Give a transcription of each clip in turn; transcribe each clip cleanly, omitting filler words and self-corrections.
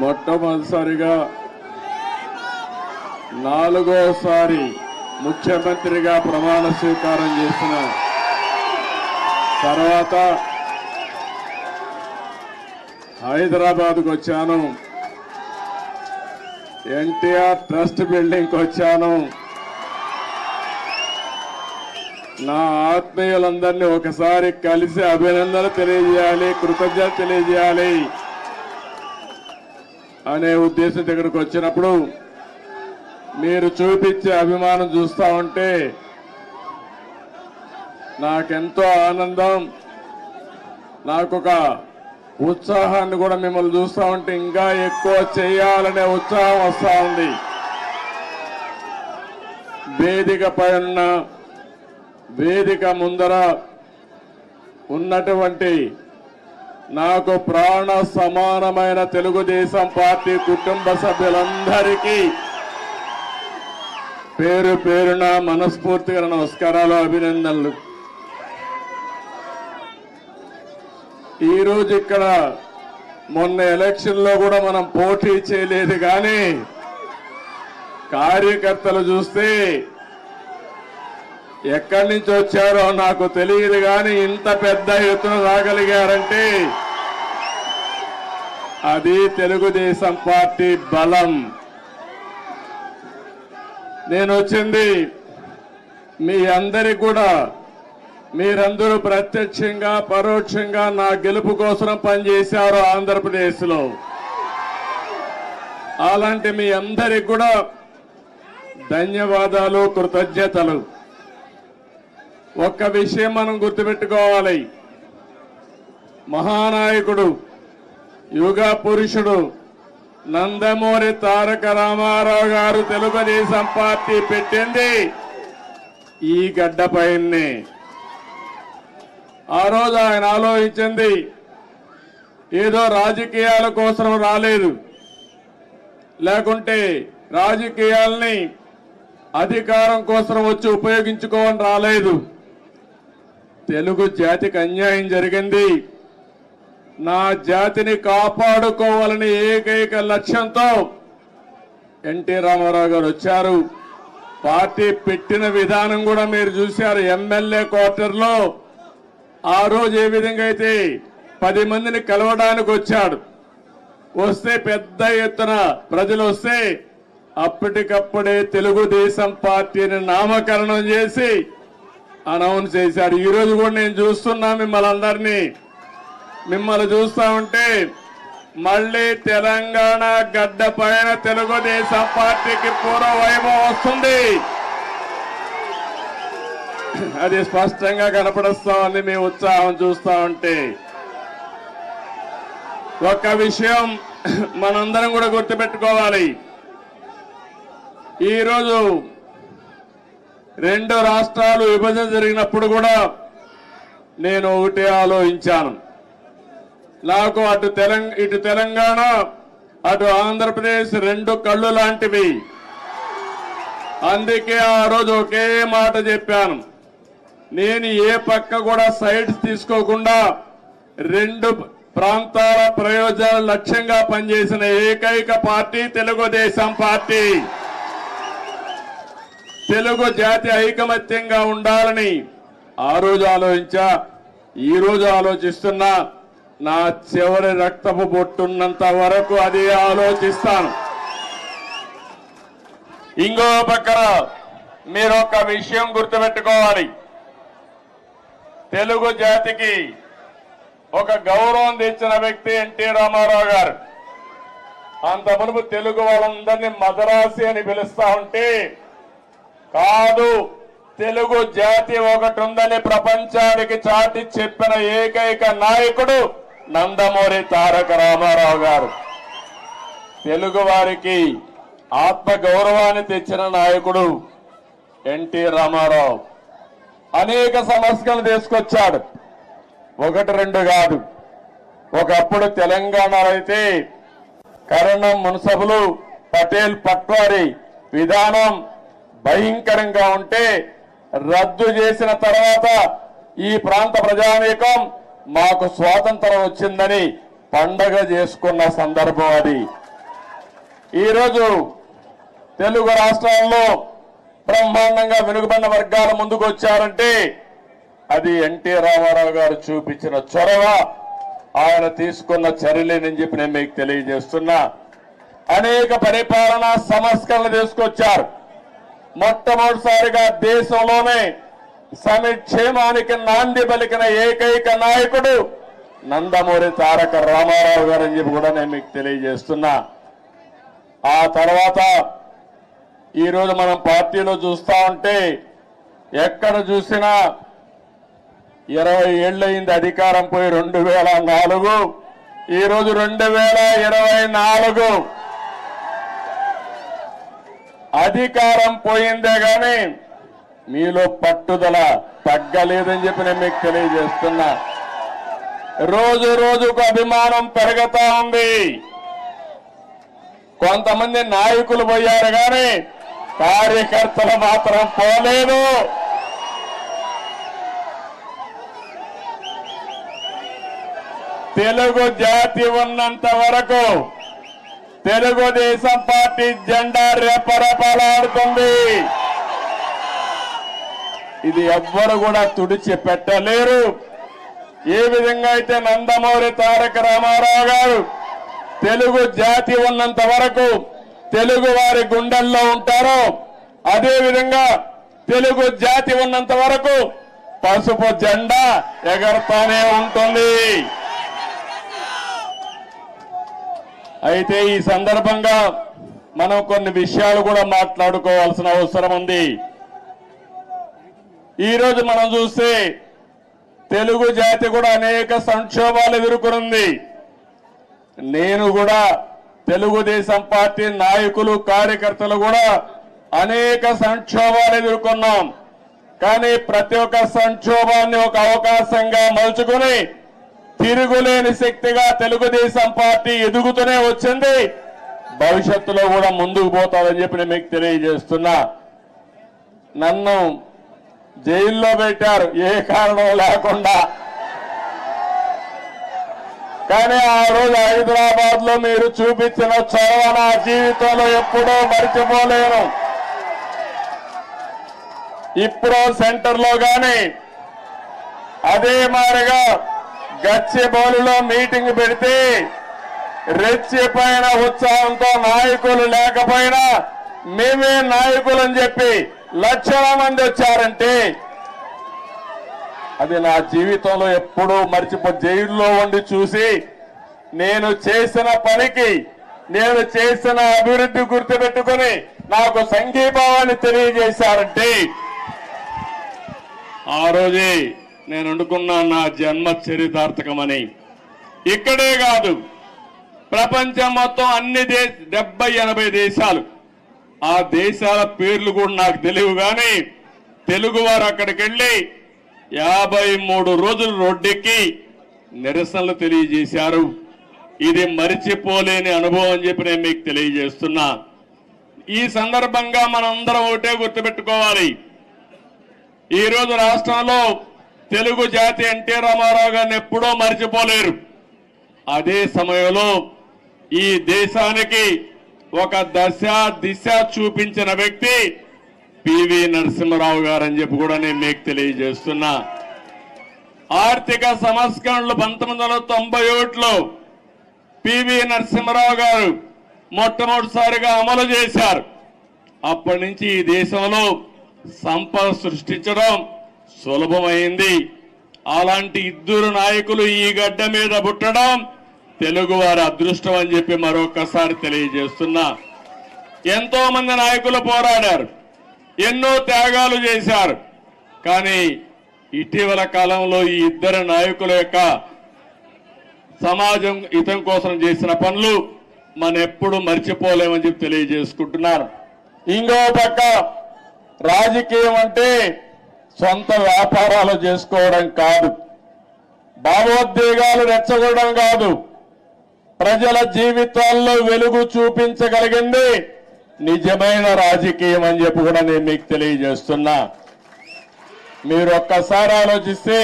మొట్టమొదటిసారిగా నాలుగోసారి ముఖ్యమంత్రిగా ప్రమాణ స్వీకారం చేసిన తర్వాత హైదరాబాద్కు వచ్చాను. ఎన్టీఆర్ ట్రస్ట్ బిల్డింగ్కి వచ్చాను. నా ఆత్మీయులందరినీ ఒకసారి కలిసి అభినందనలు తెలియజేయాలి, కృతజ్ఞతలు తెలియజేయాలి అనే ఉద్దేశం దగ్గరకు వచ్చినప్పుడు మీరు చూపించే అభిమానం చూస్తా ఉంటే నాకెంతో ఆనందం, నాకొక ఉత్సాహాన్ని కూడా మిమ్మల్ని చూస్తా ఉంటే ఇంకా ఎక్కువ చేయాలనే ఉత్సాహం వస్తా ఉంది. వేదిక పైన వేదిక ముందర ఉన్నటువంటి నాకు ప్రాణ సమానమైన తెలుగుదేశం పార్టీ కుటుంబ సభ్యులందరికీ పేరు పేరున మనస్ఫూర్తిగా నమస్కారాలు, అభినందనలు. ఈరోజు ఇక్కడ మొన్న ఎలక్షన్లో కూడా మనం పోటీ చేయలేదు, కానీ కార్యకర్తలు చూస్తే ఎక్కడి నుంచి వచ్చారో నాకు తెలియదు, కానీ ఇంత పెద్ద ఎత్తున రాగలిగారంటే అది తెలుగుదేశం పార్టీ బలం. నేను వచ్చింది మీ అందరికీ కూడా, మీరందరూ ప్రత్యక్షంగా పరోక్షంగా నా గెలుపు కోసం పనిచేశారు ఆంధ్రప్రదేశ్లో. అలాంటి మీ అందరికి కూడా ధన్యవాదాలు, కృతజ్ఞతలు. ఒక్క విషయం మనం గుర్తుపెట్టుకోవాలి, మహానాయకుడు యుగ పురుషుడు నందమూరి తారక రామారావు గారు తెలుగుదేశం పార్టీ పెట్టింది ఈ గడ్డపైనే. ఆ రోజు ఆయన ఆలోచించింది ఏదో రాజకీయాల కోసం రాలేదు, లేకుంటే రాజకీయాల్ని అధికారం కోసం వచ్చి ఉపయోగించుకోవని రాలేదు. తెలుగు జాతికి అన్యాయం జరిగింది, నా జాతిని కాపాడుకోవాలని ఏకైక లక్ష్యంతో ఎన్టీ రామారావు గారు వచ్చారు. పార్టీ పెట్టిన విధానం కూడా మీరు చూశారు. ఎమ్మెల్యే క్వార్టర్లో ఆ రోజు ఏ విధంగా అయితే 10 మందిని కలవడానికి వచ్చాడు, వస్తే పెద్ద ఎత్తున ప్రజలు వస్తే అప్పటికప్పుడే తెలుగుదేశం పార్టీని నామకరణం చేసి అనౌన్స్ చేశారు. ఈ రోజు కూడా నేను చూస్తున్నా మిమ్మల్ని చూస్తా ఉంటే మళ్ళీ తెలంగాణ గడ్డ పైన తెలుగుదేశం పార్టీకి పూర్వ వైభవం వస్తుంది. అది స్పష్టంగా కనపడుస్తా ఉంది మీ ఉత్సాహం చూస్తా ఉంటే. ఒక్క విషయం మనందరం కూడా గుర్తుపెట్టుకోవాలి, ఈరోజు 2 రాష్ట్రాలు విభజన జరిగినప్పుడు కూడా నేను ఒకటే ఆలోచించాను, నాకు ఇటు తెలంగాణ అటు ఆంధ్రప్రదేశ్ 2 కళ్ళు లాంటివి. అందుకే ఆ రోజు ఒకే మాట చెప్పాను, నేను ఏ పక్క కూడా సైడ్స్ తీసుకోకుండా 2 ప్రాంతాల ప్రయోజనాల లక్ష్యంగా పనిచేసిన ఏకైక పార్టీ తెలుగుదేశం పార్టీ. తెలుగు జాతి ఐకమత్యంగా ఉండాలని ఆ రోజు ఆలోచించా, ఈ రోజు ఆలోచిస్తున్నా. నా చివరి రక్తపు బొట్టున్నంత వరకు అదే ఆలోచిస్తాను. ఇంకో పక్కన మీరు ఒక విషయం గుర్తుపెట్టుకోవాలి, తెలుగు జాతికి ఒక గౌరవం తెచ్చిన వ్యక్తి ఎన్టీ రామారావు గారు. అంత మునుపు తెలుగు వాళ్ళందరినీ మదరాసి అని పిలుస్తా ఉంటే, కాదు తెలుగు జాతి ఒకటి ఉందని ప్రపంచానికి చాటి చెప్పిన ఏకైక నాయకుడు నందమూరి తారక రామారావు గారు. తెలుగు వారికి ఆత్మ గౌరవాన్ని తెచ్చిన నాయకుడు ఎన్టీ రామారావు. అనేక సమస్యలు తీసుకొచ్చాడు, 1-2 కాదు. ఒకప్పుడు తెలంగాణలో అయితే కరణం మున్సబులు పటేల్ పట్వారీ విధానం భయంకరంగా ఉంటే రద్దు చేసిన తర్వాత ఈ ప్రాంత ప్రజానీకం మాకు స్వాతంత్రం వచ్చిందని పండగ చేసుకున్న సందర్భం అది. ఈరోజు తెలుగు రాష్ట్రాల్లో బ్రహ్మాండంగా వెనుకబడిన వర్గాల ముందుకు వచ్చారంటే అది ఎన్టీ రామారావు గారు చూపించిన చొరవ, ఆయన తీసుకున్న చర్యలేనని చెప్పి నేను మీకు తెలియజేస్తున్నా. అనేక పరిపాలనా సంస్కరణలు తీసుకొచ్చారు. మొట్టమొదటిసారిగా దేశంలోనే సంక్షేమానికి నాంది పలికిన ఏకైక నాయకుడు నందమూరి తారక రామారావు గారు అని చెప్పి కూడా నేను మీకు తెలియజేస్తున్నా. ఆ తర్వాత ఈరోజు మనం పార్టీలో చూస్తా ఉంటే ఎక్కడ చూసినా 20 ఏళ్ళయింది అధికారం పోయి 2004, ఈరోజు 2024 అధికారం పోయిందే గాని మీలో పట్టుదల తగ్గలేదని చెప్పి నేను మీకు తెలియజేస్తున్నా. రోజు రోజుకు అభిమానం పెరుగుతా ఉంది. కొంతమంది నాయకులు పోయారు కానీ కార్యకర్తలు మాత్రం పోలేదు. తెలుగు జాతి ఉన్నంత వరకు తెలుగుదేశం పార్టీ జెండా రెపరెపలాడుతుంది. ఇది ఎవ్వరు కూడా తుడిచి పెట్టలేరు. ఏ విధంగా అయితే నందమూరి తారక రామారావు గారు తెలుగు జాతి ఉన్నంత వరకు తెలుగు వారి గుండెల్లో ఉంటారో అదే విధంగా తెలుగు జాతి ఉన్నంత వరకు పసుపు జెండా ఎగరతానే ఉంటుంది. అయితే ఈ సందర్భంగా మనం కొన్ని విషయాలు కూడా మాట్లాడుకోవాల్సిన అవసరం ఉంది. ఈరోజు మనం చూస్తే తెలుగు జాతి కూడా అనేక సంక్షోభాలు ఎదుర్కొంది. నేను కూడా తెలుగుదేశం పార్టీ నాయకులు కార్యకర్తలు కూడా అనేక సంక్షోభాలు ఎదుర్కొన్నాం. కానీ ప్రతి ఒక్క సంక్షోభాన్ని ఒక అవకాశంగా మలుచుకుని తిరుగులేని శక్తిగా తెలుగుదేశం పార్టీ ఎదుగుతూనే వచ్చింది. భవిష్యత్తులో కూడా ముందుకు పోతాదని చెప్పి నేను మీకు తెలియజేస్తున్నా. నన్ను జైల్లో పెట్టారు ఏ కారణం లేకుండా. కానీ ఆ రోజు హైదరాబాద్ లో మీరు చూపించిన చొరవ నా జీవితంలో ఎప్పుడూ మర్చిపోలేను. ఇప్పుడు సెంటర్ లో గాని అదే మాదిరిగా గచ్చిబౌలిలో మీటింగ్ పెడితే రెచ్చిపోయిన ఉత్సాహంతో నాయకులు లేకపోయినా మేమే నాయకులని చెప్పి లక్షల మంది వచ్చారంటే అది నా జీవితంలో ఎప్పుడూ జైల్లో ఉండి చూసి నేను చేసిన పనికి నేను చేసిన అభివృద్ధి గుర్తుపెట్టుకుని నాకు సంఘీభావాన్ని తెలియజేశారంటే ఆ రోజే నేను అనుకున్నా నా జన్మ చరితార్థకమని. ఇక్కడే కాదు ప్రపంచం మొత్తం అన్ని 70-80 దేశాలు, ఆ దేశాల పేర్లు కూడా నాకు తెలియవు కానీ తెలుగు వారు అక్కడికి వెళ్లి 53 రోజులు రోడ్డెక్కి నిరసనలు తెలియజేశారు. ఇది మరిచిపోలేని అనుభవం అని చెప్పి నేను మీకు తెలియజేస్తున్నా. ఈ సందర్భంగా మనందరం ఒకటే గుర్తుపెట్టుకోవాలి. ఈరోజు రాష్ట్రంలో తెలుగు జాతి ఎన్టీ రామారావు గారిని ఎప్పుడూ మరిచిపోలేరు. అదే సమయంలో ఈ దేశానికి ఒక దిశ చూపించిన వ్యక్తి పివి నరసింహారావు గారు అని చెప్పి కూడా నేను మీకు తెలియజేస్తున్నా. ఆర్థిక సంస్కరణలు 1991లో పివి నరసింహారావు గారు మొట్టమొదటిసారిగా అమలు చేశారు. అప్పటి నుంచి ఈ దేశంలో సంపద సృష్టించడం సులభమైంది. అలాంటి ఇద్దరు నాయకులు ఈ గడ్డ మీద పుట్టడం తెలుగు వారి అదృష్టం అని చెప్పి మరొకసారి తెలియజేస్తున్నా. ఎంతో మంది నాయకులు పోరాడారు, ఎన్నో త్యాగాలు చేశారు. కానీ ఇటీవల కాలంలో ఈ ఇద్దరు నాయకుల యొక్క సమాజం హితం కోసం చేసిన పనులు మనం ఎప్పుడు మర్చిపోలేమని చెప్పి తెలియజేసుకుంటున్నాను. ఇంకో పక్క రాజకీయం అంటే సొంత వ్యాపారాలు చేసుకోవడం కాదు, భావోద్వేగాలు రెచ్చగొట్టడం కాదు, ప్రజల జీవితాల్లో వెలుగు చూపించగలిగింది నిజమైన రాజకీయం అని చెప్పి కూడా నేను మీకు తెలియజేస్తున్నా. మీరు ఒక్కసారి ఆలోచిస్తే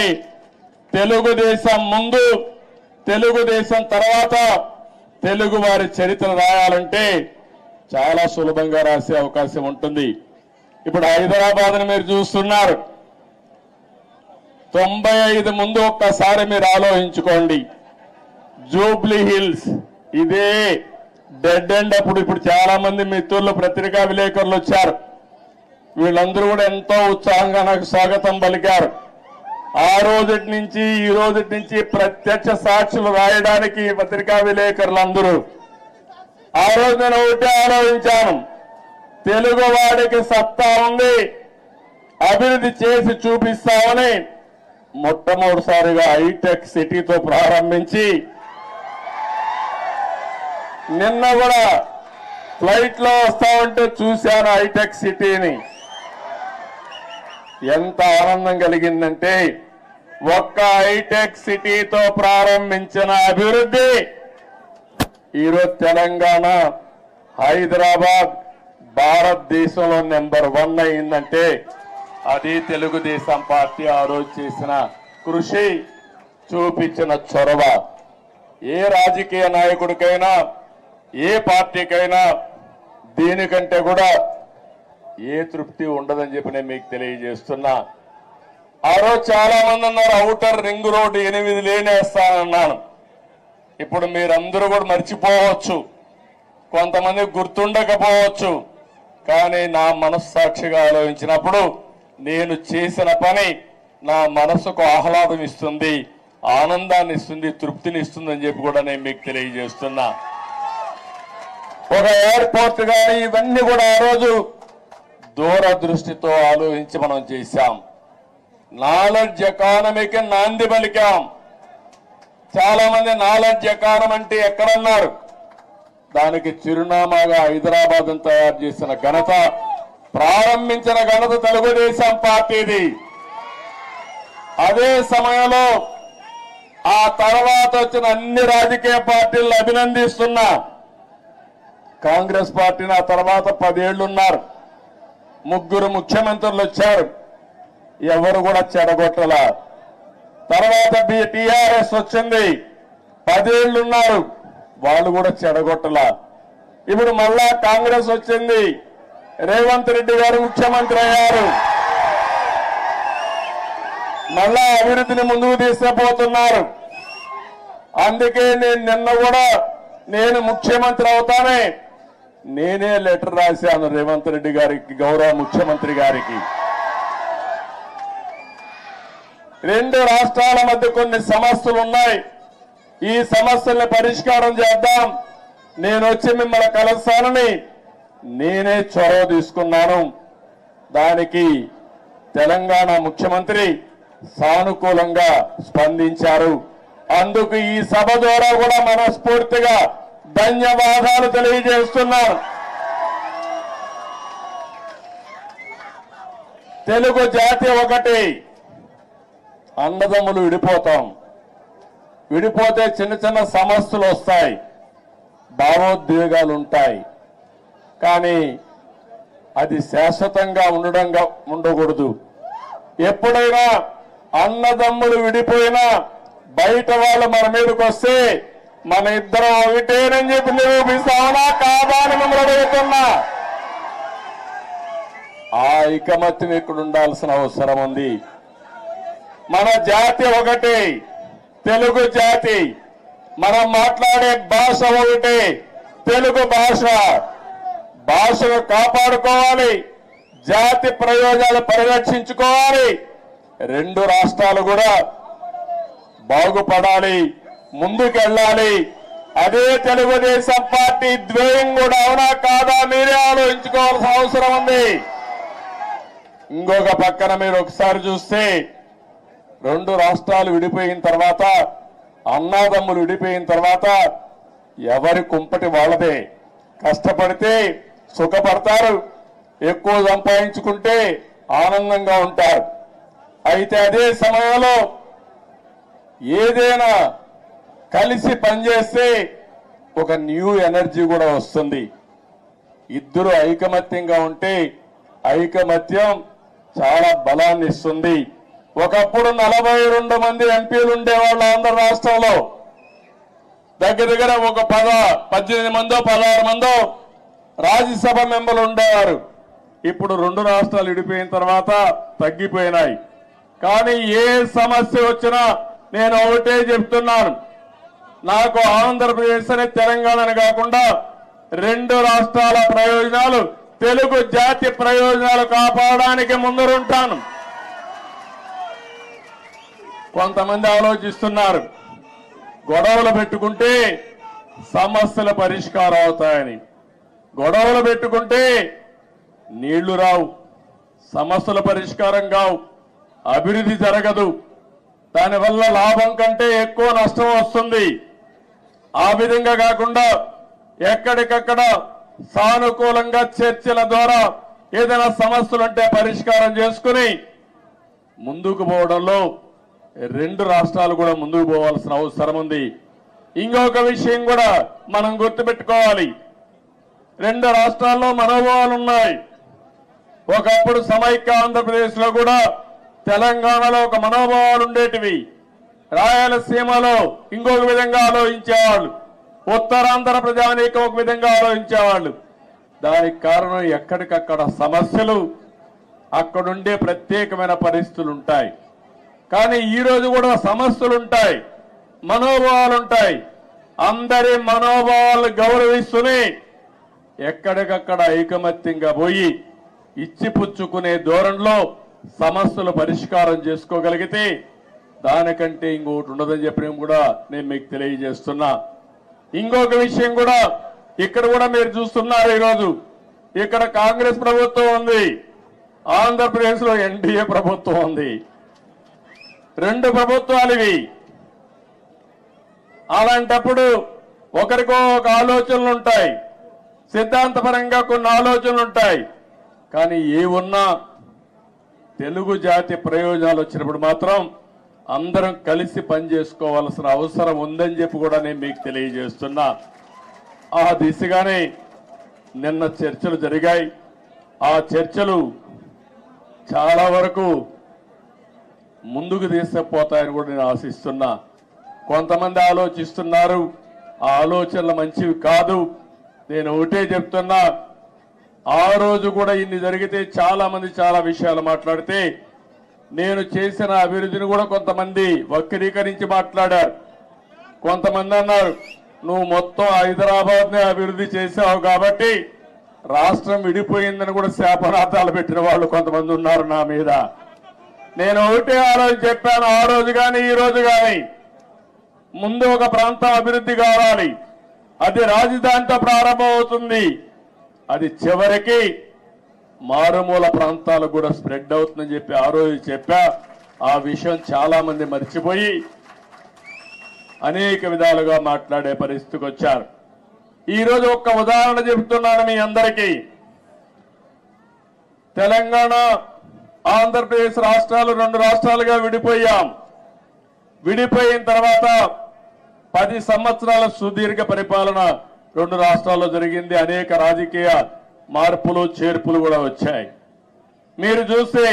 తెలుగుదేశం ముందు, తెలుగుదేశం తర్వాత తెలుగు వారి చరిత్ర రాయాలంటే చాలా సులభంగా రాసే అవకాశం ఉంటుంది. ఇప్పుడు హైదరాబాద్ని మీరు చూస్తున్నారు. 95 ముందు ఒక్కసారి మీరు ఆలోచించుకోండి. జూబ్లీ హిల్స్ ఇదే డెడ్ ఎండ్. ఇప్పుడు చాలా మంది మిత్రులు పత్రికా విలేకరులు వచ్చారు. వీళ్ళందరూ కూడా ఎంతో ఉత్సాహంగా నాకు స్వాగతం పలికారు. ఆ రోజటి నుంచి ఈ రోజటి నుంచి ప్రత్యక్ష సాక్షులు రాయడానికి పత్రికా విలేకరులందరూ ఆ రోజు నేను ఒకటే ఆలోచించాను, తెలుగు వాడికి సత్తా ఉంది, అభివృద్ధి చేసి చూపిస్తామని మొట్టమొదటిసారిగా హైటెక్ సిటీతో ప్రారంభించి నిన్న కూడా ఫ్లైట్ లో వస్తా ఉంటే చూశాను హైటెక్ సిటీని. ఎంత ఆనందం కలిగిందంటే ఒక్క హైటెక్ సిటీతో ప్రారంభించిన అభివృద్ధి ఈరోజు తెలంగాణ, హైదరాబాద్ భారతదేశంలో నెంబర్ 1 అయిందంటే అది తెలుగుదేశం పార్టీ ఆ రోజు చేసిన కృషి, చూపించిన చొరవ. ఏ రాజకీయ నాయకుడికైనా ఏ పార్టీకైనా దీనికంటే కూడా ఏ తృప్తి ఉండదని చెప్పి నేను మీకు తెలియజేస్తున్నా. ఆ రోజు చాలా మంది అన్నారు ఔటర్ రింగ్ రోడ్డు 8 లేనేస్తానన్నాను. ఇప్పుడు మీరందరూ కూడా మర్చిపోవచ్చు, కొంతమంది గుర్తుండకపోవచ్చు. కానీ నా మనస్సాక్షిగా ఆలోచించినప్పుడు నేను చేసిన పని నా మనసుకు ఆహ్లాదం ఇస్తుంది, ఆనందాన్ని ఇస్తుంది, తృప్తిని ఇస్తుంది అని చెప్పి కూడా నేను మీకు తెలియజేస్తున్నా. ఒక ఎయిర్పోర్ట్ కానీ ఇవన్నీ కూడా ఆ రోజు దూరదృష్టితో ఆలోచించి మనం చేశాం. నాలెడ్జ్ ఎకానమీకి నాంది పలికాం. చాలా మంది నాలెడ్జ్ ఎకానమీ అంటే ఎక్కడన్నారు, దానికి చిరునామాగా హైదరాబాద్ తయారు చేసిన ఘనత, ప్రారంభించిన ఘనత తెలుగుదేశం పార్టీది. అదే సమయంలో ఆ తర్వాత వచ్చిన అన్ని రాజకీయ పార్టీలను అభినందిస్తున్నా. కాంగ్రెస్ పార్టీని ఆ తర్వాత 10 ఏళ్లు ఉన్నారు, 3 ముఖ్యమంత్రులు వచ్చారు, ఎవరు కూడా చెడగొట్టల. తర్వాత టీఆర్ఎస్ వచ్చింది, 10 ఏళ్లు ఉన్నారు, వాళ్ళు కూడా చెడగొట్టల. ఇప్పుడు మళ్ళా కాంగ్రెస్ వచ్చింది, రేవంత్ రెడ్డి గారు ముఖ్యమంత్రి అయ్యారు, మళ్ళా అభివృద్ధిని ముందుకు తీసుకుపోతున్నారు. అందుకే నేను నిన్న కూడా నేను ముఖ్యమంత్రి అవుతానే నేనే లెటర్ రాశాను రేవంత్ రెడ్డి గారికి, గౌరవ ముఖ్యమంత్రి గారికి. 2 రాష్ట్రాల మధ్య కొన్ని సమస్యలు ఉన్నాయి, ఈ సమస్యల్ని పరిష్కారం చేద్దాం, నేను వచ్చి మిమ్మల్ని కలుస్తానని నేనే చొరవ తీసుకున్నాను. దానికి తెలంగాణ ముఖ్యమంత్రి సానుకూలంగా స్పందించారు. అందుకు ఈ సభ ద్వారా కూడా మనస్ఫూర్తిగా ధన్యవాదాలు తెలియజేస్తున్నాను. తెలుగు జాతి ఒకటి, అన్నదమ్ములు విడిపోతాం, విడిపోతే చిన్న చిన్న సమస్యలు వస్తాయి, భావోద్వేగాలు ఉంటాయి, కానీ అది శాశ్వతంగా ఉండకూడదు. ఎప్పుడైనా అన్నదమ్ములు విడిపోయినా బయట వాళ్ళు మన మీదకి వస్తే మన ఇద్దరం ఒకటేనని చెప్పి నిరూపిస్తామా కాదా అని మిమ్మల్ని అడుగుతున్నా. ఆ ఐకమత్యం ఇక్కడ ఉండాల్సిన అవసరం ఉంది. మన జాతి ఒకటి, తెలుగు జాతి, మనం మాట్లాడే భాష ఒకటి, తెలుగు భాష. భాషను కాపాడుకోవాలి, జాతి ప్రయోజనాలు పరిరక్షించుకోవాలి, 2 రాష్ట్రాలు కూడా బాగుపడాలి, ముందుకెళ్ళాలి. అదే తెలుగుదేశం పార్టీ ధ్యేయం కూడా అవునా కాదా మీరే ఆలోచించుకోవాల్సిన అవసరం ఉంది. ఇంకొక పక్కన మీరు ఒకసారి చూస్తే 2 రాష్ట్రాలు విడిపోయిన తర్వాత, అన్నాదమ్ములు విడిపోయిన తర్వాత ఎవరి కుంపటి వాళ్ళదే. కష్టపడితే సుఖపడతారు, ఎక్కువ సంపాదించుకుంటే ఆనందంగా ఉంటారు. అయితే అదే సమయంలో ఏదైనా కలిసి పనిచేస్తే ఒక న్యూ ఎనర్జీ కూడా వస్తుంది. ఇద్దరు ఐకమత్యంగా ఉంటే ఐకమత్యం చాలా బలాన్ని ఇస్తుంది. ఒకప్పుడు 42 మంది ఎంపీలు ఉండేవాళ్ళు ఆంధ్ర రాష్ట్రంలో, దగ్గర దగ్గర ఒక 18 మందో 16 మందో రాజ్యసభ మెంబర్లు ఉండేవారు. ఇప్పుడు 2 రాష్ట్రాలు విడిపోయిన తర్వాత తగ్గిపోయినాయి. కానీ ఏ సమస్య వచ్చినా నేను ఒకటే చెప్తున్నాను, నాకు ఆంధ్రప్రదేశ్ అని తెలంగాణ కాకుండా 2 రాష్ట్రాల ప్రయోజనాలు, తెలుగు జాతి ప్రయోజనాలు కాపాడడానికి ముందరుంటాను. కొంతమంది ఆలోచిస్తున్నారు గొడవలు పెట్టుకుంటే సమస్యల పరిష్కారం అవుతాయని. గొడవలు పెట్టుకుంటే నీళ్లు రావు, సమస్యల పరిష్కారం కావు, అభివృద్ధి జరగదు. దానివల్ల లాభం కంటే ఎక్కువ నష్టం వస్తుంది. ఆ విధంగా కాకుండా ఎక్కడికక్కడ సానుకూలంగా చర్చల ద్వారా ఏదైనా సమస్యలుంటే పరిష్కారం చేసుకుని ముందుకు పోవడంలో 2 రాష్ట్రాలు కూడా ముందుకు పోవాల్సిన అవసరం ఉంది. ఇంకొక విషయం కూడా మనం గుర్తుపెట్టుకోవాలి, 2 రాష్ట్రాల్లో మనోభావాలు ఉన్నాయి. ఒకప్పుడు సమైక్య ఆంధ్రప్రదేశ్ లో కూడా తెలంగాణలో ఒక మనోభావాలు ఉండేటివి, రాయలసీమలో ఇంకొక విధంగా ఆలోచించేవాళ్ళు, ఉత్తరాంధ్ర ప్రజానీకం ఒక విధంగా ఆలోచించేవాళ్ళు. దానికి కారణం ఎక్కడికక్కడ సమస్యలు, అక్కడుండే ప్రత్యేకమైన పరిస్థితులు ఉంటాయి. కానీ ఈ రోజు కూడా సమస్యలు ఉంటాయి, మనోభావాలు ఉంటాయి. అందరి మనోభావాలు గౌరవిస్తూనే ఎక్కడికక్కడ ఐకమత్యంగా పోయి ఇచ్చిపుచ్చుకునే ధోరణిలో సమస్యలు పరిష్కారం చేసుకోగలిగితే దానికంటే ఇంకొకటి ఉండదని చెప్పి కూడా నేను మీకు తెలియజేస్తున్నా. ఇంకొక విషయం కూడా ఇక్కడ కూడా మీరు చూస్తున్నారు, ఈరోజు ఇక్కడ కాంగ్రెస్ ప్రభుత్వం ఉంది, ఆంధ్రప్రదేశ్ లో ఎన్డీఏ ప్రభుత్వం ఉంది. 2 ప్రభుత్వాలు ఇవి. అలాంటప్పుడు ఒకరికో ఒక ఆలోచనలు ఉంటాయి, సిద్ధాంతపరంగా కొన్ని ఆలోచనలు ఉంటాయి. కానీ ఏ ఉన్నా తెలుగు జాతి ప్రయోజనాలు వచ్చినప్పుడు మాత్రం అందరం కలిసి పనిచేసుకోవాల్సిన అవసరం ఉందని చెప్పి కూడా నేను మీకు తెలియజేస్తున్నా. ఆ దిశగానే నిన్న చర్చలు జరిగాయి. ఆ చర్చలు చాలా వరకు ముందుకు తీసుకుపోతాయని కూడా నేను ఆశిస్తున్నా. కొంతమంది ఆలోచిస్తున్నారు, ఆ ఆలోచనలు మంచివి కాదు. నేను ఒకటే చెప్తున్నా, ఆ రోజు కూడా ఇన్ని జరిగితే చాలా మంది చాలా విషయాలు మాట్లాడితే నేను చేసిన అభివృద్ధిని కూడా కొంతమంది వక్రీకరించి మాట్లాడారు. కొంతమంది అన్నారు నువ్వు మొత్తం హైదరాబాద్ నే అభివృద్ధి చేశావు కాబట్టి రాష్ట్రం విడిపోయిందని కూడా శాపనార్థాలు పెట్టిన వాళ్ళు కొంతమంది ఉన్నారు నా మీద. నేను ఒకటే ఆ రోజు చెప్పాను, ఆ రోజు కానీ ఈ రోజు కానీ ముందు ఒక ప్రాంతం అభివృద్ధి కావాలి, అది రాజధానితో ప్రారంభమవుతుంది, అది చివరికి మారుమూల ప్రాంతాలకు కూడా స్ప్రెడ్ అవుతుందని చెప్పి ఆ రోజు చెప్పా. ఆ విషయం చాలా మంది మర్చిపోయి అనేక విధాలుగా మాట్లాడే పరిస్థితికి వచ్చారు. ఈ రోజు ఒక్క ఉదాహరణ చెబుతున్నాను మీ అందరికీ. తెలంగాణ ఆంధ్రప్రదేశ్ రాష్ట్రాలు 2 రాష్ట్రాలుగా విడిపోయాం. విడిపోయిన తర్వాత 10 సంవత్సరాల సుదీర్ఘ పరిపాలన 2 రాష్ట్రాల్లో జరిగింది. అనేక రాజకీయ మార్పులు చేర్పులు కూడా వచ్చాయి. మీరు చూస్తే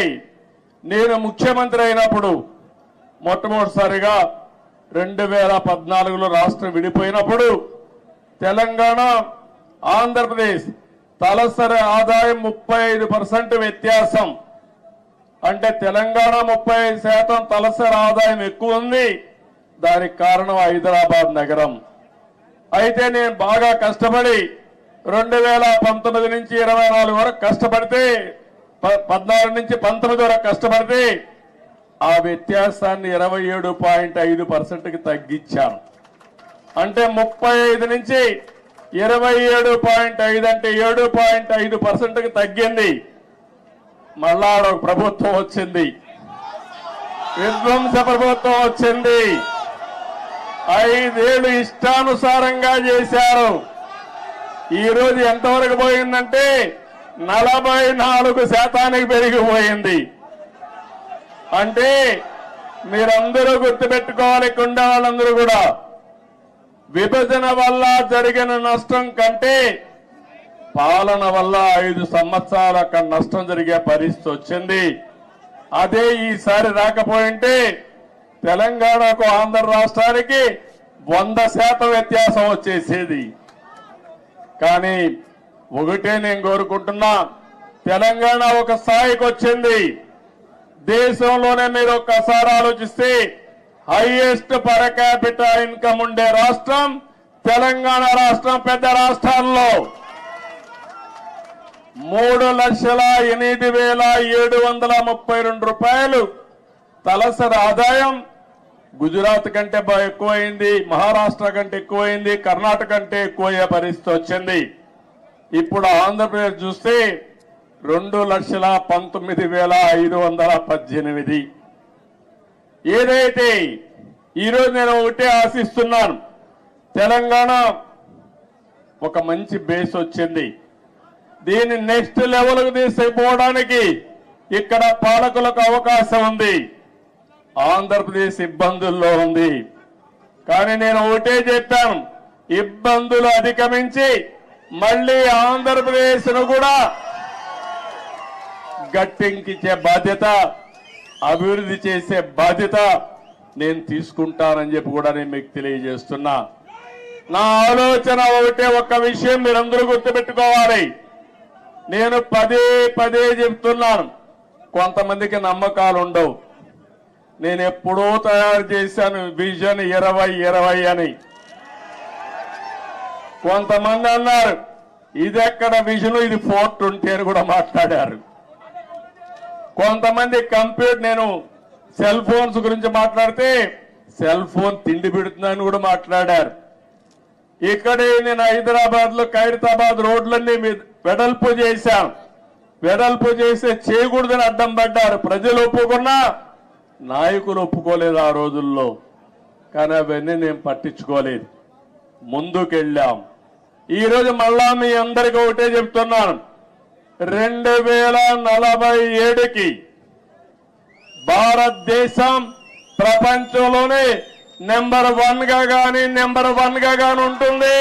నేను ముఖ్యమంత్రి అయినప్పుడు మొట్టమొదటిసారిగా 2014లో రాష్ట్రం విడిపోయినప్పుడు తెలంగాణ ఆంధ్రప్రదేశ్ తలసరి ఆదాయం 35% వ్యత్యాసం. అంటే తెలంగాణ 35% తలసరి ఆదాయం ఎక్కువ ఉంది. దానికి కారణం హైదరాబాద్ నగరం. అయితే నేను బాగా కష్టపడి 2019 నుంచి 24 వరకు కష్టపడితే 14 నుంచి 19 వరకు కష్టపడితే ఆ వ్యత్యాసాన్ని 27.5%కి తగ్గించాను. అంటే 35 నుంచి 27.5 అంటే 7.5%కి తగ్గింది. మళ్ళా ఒక ప్రభుత్వం వచ్చింది, విధ్వంస ప్రభుత్వం వచ్చింది. 5 ఏళ్లు ఇష్టానుసారంగా చేశారు. ఈ రోజు ఎంతవరకు పోయిందంటే 44% పెరిగిపోయింది. అంటే మీరందరూ గుర్తుపెట్టుకోవాలి, కుండ వాళ్ళందరూ కూడా, విభజన వల్ల జరిగిన నష్టం కంటే పాలన వల్ల 5 సంవత్సరాలు అక్కడ నష్టం జరిగే పరిస్థితి వచ్చింది. అదే ఈసారి రాకపోయింటే తెలంగాణకు ఆంధ్ర ఒకటే నేను కోరుకుంటున్నా, తెలంగాణ ఒక స్థాయికి వచ్చింది. దేశంలోనే మీరు ఒక్కసారి ఆలోచిస్తే హైయెస్ట్ పర్ క్యాపిటల్ ఇన్కమ్ ఉండే రాష్ట్రం తెలంగాణ రాష్ట్రం. పెద్ద రాష్ట్రాల్లో 3,08,732 రూపాయలు తలసరి ఆదాయం గుజరాత్ కంటే ఎక్కువైంది, మహారాష్ట్ర కంటే ఎక్కువైంది, కర్ణాటక కంటే ఎక్కువయ్యే పరిస్థితి వచ్చింది. ఇప్పుడు ఆంధ్రప్రదేశ్ చూస్తే 2,19,518. ఏదైతే ఈరోజు నేను ఒకటే ఆశిస్తున్నాను, తెలంగాణ ఒక మంచి బేస్ వచ్చింది. దీన్ని నెక్స్ట్ లెవెల్కు తీసుకుపోవడానికి ఇక్కడ పాలకులకు అవకాశం ఉంది. ఆంధ్రప్రదేశ్ ఇబ్బందుల్లో ఉంది. కానీ నేను ఒకటే చెప్పాను, ఇబ్బందులు అధిగమించి మళ్ళీ ఆంధ్రప్రదేశ్ ను కూడా గట్టెక్కించే బాధ్యత, అభివృద్ధి చేసే బాధ్యత నేను తీసుకుంటానని చెప్పి కూడా నేను మీకు తెలియజేస్తున్నా. నా ఆలోచన ఒకటే, ఒక్క విషయం మీరందరూ గుర్తుపెట్టుకోవాలి. నేను పదే పదే చెప్తున్నాను, కొంతమందికి నమ్మకాలు ఉండవు. నేను ఎప్పుడో తయారు చేశాను విజన్ 2020 అని. కొంతమంది అన్నారు ఇది ఎక్కడ విజన్, ఇది 420 అని కూడా మాట్లాడారు. కొంతమంది కంప్యూటర్, నేను సెల్ ఫోన్స్ గురించి మాట్లాడితే సెల్ ఫోన్ తిండి పెడుతుందని కూడా మాట్లాడారు. ఇక్కడే నేను హైదరాబాద్ లో ఖైరతాబాద్ రోడ్లన్నీ వెడల్పు చేశాను. వెడల్పు చేస్తే చేయకూడదని అడ్డం పడ్డారు. ప్రజలు ఒప్పుకున్నా, నాయకులు ఒప్పుకోలేదు ఆ రోజుల్లో. కానీ అవన్నీ నేను పట్టించుకోలేదు, ముందుకెళ్ళాం. ఈరోజు మళ్ళా మీ అందరికీ ఒకటే చెప్తున్నాను, 2047కి భారతదేశం ప్రపంచంలోనే నెంబర్ 1 గా గాని ఉంటుంది.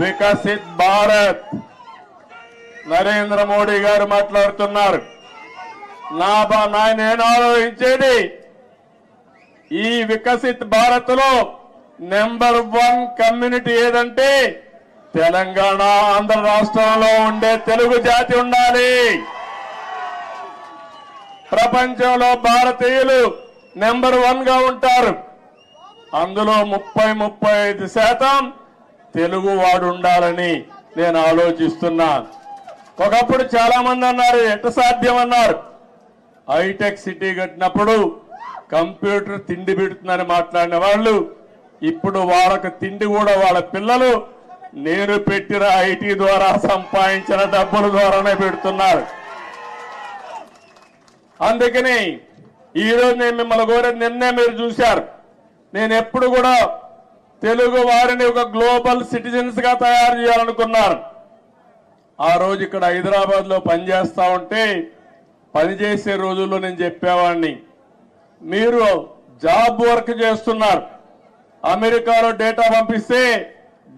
వికసిత్ భారత్. నరేంద్ర మోడీ గారు మాట్లాడుతున్నారు. నేను ఆలోచించేది, ఈ వికసిత్ భారత్ లో నెంబర్ 1 కమ్యూనిటీ ఏదంటే తెలంగాణ, ఆంధ్ర రాష్ట్రంలో ఉండే తెలుగు జాతి ఉండాలి. ప్రపంచంలో భారతీయులు నెంబర్ 1 గా ఉంటారు. అందులో 30-35% తెలుగు వాడు ఉండాలని నేను ఆలోచిస్తున్నా. ఒకప్పుడు చాలా మంది అన్నారు ఎట్ట సాధ్యం అన్నారు. హైటెక్ సిటీ కట్టినప్పుడు కంప్యూటర్ తిండి పెడుతుందని మాట్లాడిన వాళ్ళు ఇప్పుడు వాళ్ళకి తిండి కూడా వాళ్ళ పిల్లలు నేను పెట్టిన ఐటీ ద్వారా సంపాదించిన డబ్బుల ద్వారానే పెడుతున్నారు. అందుకని ఈరోజు నేను మిమ్మల్ని కోరేది, నిన్నే మీరు చూశారు, నేను ఎప్పుడు కూడా తెలుగు వారిని ఒక గ్లోబల్ సిటిజన్స్ గా తయారు చేయాలనుకున్నాను. ఆ రోజు ఇక్కడ హైదరాబాద్ లో పనిచేస్తా ఉంటే, పనిచేసే రోజుల్లో నేను చెప్పేవాడిని, మీరు జాబ్ వర్క్ చేస్తున్నారు, అమెరికాలో డేటా పంపిస్తే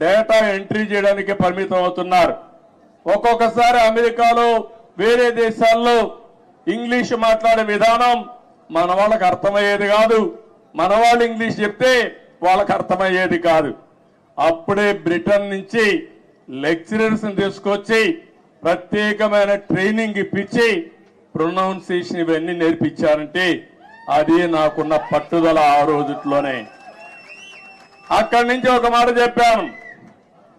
డేటా ఎంట్రీ చేయడానికి పరిమితం అవుతున్నారు. ఒక్కొక్కసారి అమెరికాలో వేరే దేశాల్లో ఇంగ్లీష్ మాట్లాడే విధానం మన వాళ్ళకి అర్థమయ్యేది కాదు. మన వాళ్ళు ఇంగ్లీష్ చెప్తే వాళ్ళకి అర్థమయ్యేది కాదు. అప్పుడే బ్రిటన్ నుంచి లెక్చరర్స్ తీసుకొచ్చి ప్రత్యేకమైన ట్రైనింగ్ ఇప్పించి ప్రొనౌన్సియేషన్ ఇవన్నీ నేర్పించారంటే అది నాకున్న పట్టుదల. ఆ రోజుట్లోనే అక్కడి నుంచి ఒక మాట చెప్పాను,